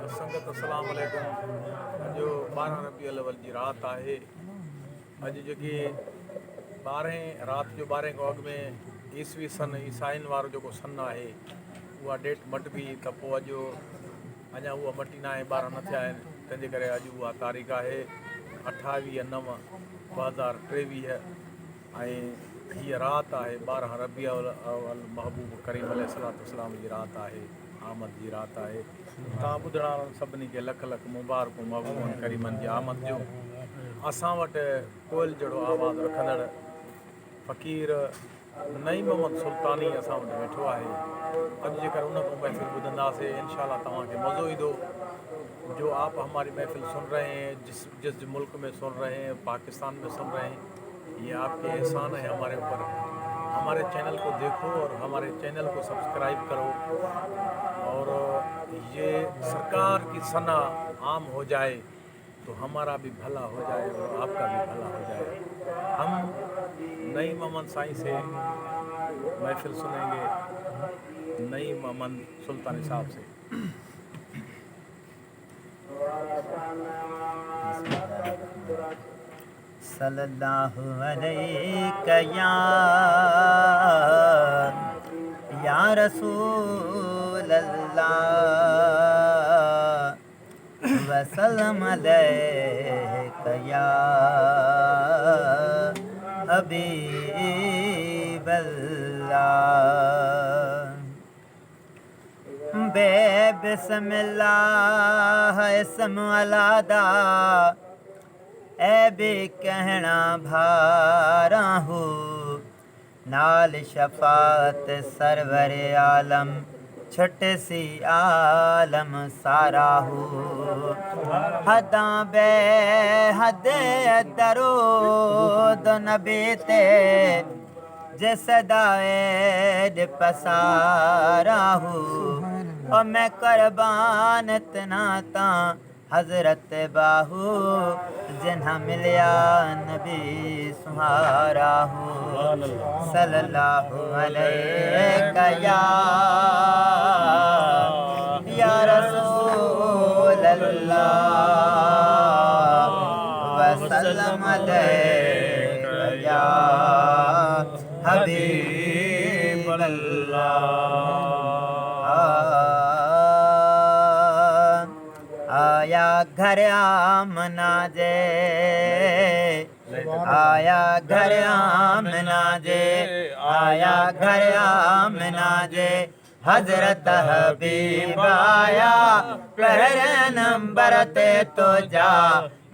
संगत अस्सलाम वालेकुम। अॼु 12 रबीउल अव्वल जी राति आहे। अॼु जेकी 12 राति जो 12 खां अॻु में ईसवी सन ईसाइन वारो जेको सन आहे उहा डेट मटिबी त पोइ अॼु अञा उहा मटी न आहे, 12 न थिया आहिनि। तंहिंजे करे अॼु उहा तारीख़ आहे 28/9/2023 ऐं हीअ राति आहे 12 रबीउल अव्वल महबूब करीम अलैहिस्सलाम जी राति आहे, आमद जी राति आहे। तव्हां ॿुधण वारनि सभिनी खे लख लख मुबारकूं महबूबनि करीमनि जी आमद जो। असां वटि कोयल जहिड़ो आवाज़ु रखंदड़ फ़क़ीर नईम मोहम्मद सुल्तानी असां वटि वेठो आहे। अॼु जेकर उन को महफ़िल ॿुधंदासीं इंशाअल्लाह तव्हांखे मज़ो ईंदो। जो आप हमारी महफ़िल सुन रहे हैं, जिस मुल्क में सुन रहे हैं, पाकिस्तान में सुन रहे हैं, ये आपके एहसान है हमारे ऊपर। हमारे चैनल को देखो और हमारे चैनल को सब्सक्राइब करो और ये सरकार की सना आम हो जाए तो हमारा भी भला हो जाए और आपका भी भला हो जाए। हम नईम मोहम्मद साईं से महफिल सुनेंगे, नईम मोहम्मद सुल्तानी साहब से। सल्लल्लाहु अलैका या रसूल अल्लाह वसल्लम अलैका या हबीब अल्लाह। बे बिस्मिल्लाह इसम अलादा ऐ बे कहना भारा हो, नाल शफात सरवर आलम छट सी आलम सारा हो। हदा बे हद दरूद नबी ते जसदाए पसारा हो। और मैं कुर्बान तना ता हजरत बाहू जिन्हा मिलिया नबी सुहारा हो। सल्लल्लाहु अलैका या रसूल अल्लाह वसल्लम अलैका या हबीब अल्लाह। आया घर आमना जे, आया घर आमना जे, आया घर आमना जे, हजरत हबीब आया पहले नंबर ते तो जा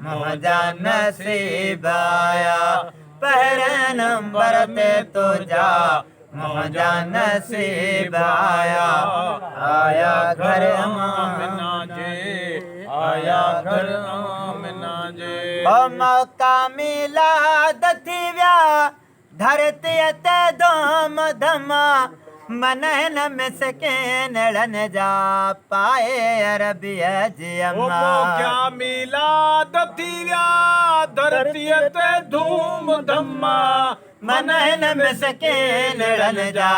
मुझा नसीब आया। पहले नंबर ते तो जा मुझा नसीब आया। आया घर आमना जे, आया घर आमना जे। ओ मौका मिलाद थी व्या धरती ते धूम धमा, मनहन मिसकिन रण जा पाए अरबी जी अम्मा। क्या मिलाद थी व्या धरती ते धूम धमा, मनहन मिसकिन रण जा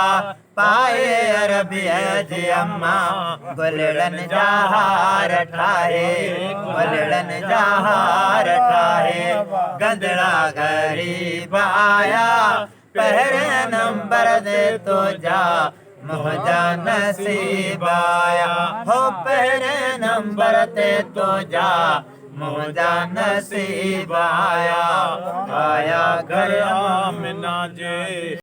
पाए अरबी जी अम्मा। गुलड़न जा हार ठाहे, गुलड़न जा हार ठाहे, गंदड़ा गरीब आया पहले नंबर दे तो जा मुझा नसीब आया। हो पहले नंबर ते तो जा मुझा नसीब आया। आया घर आमना जे।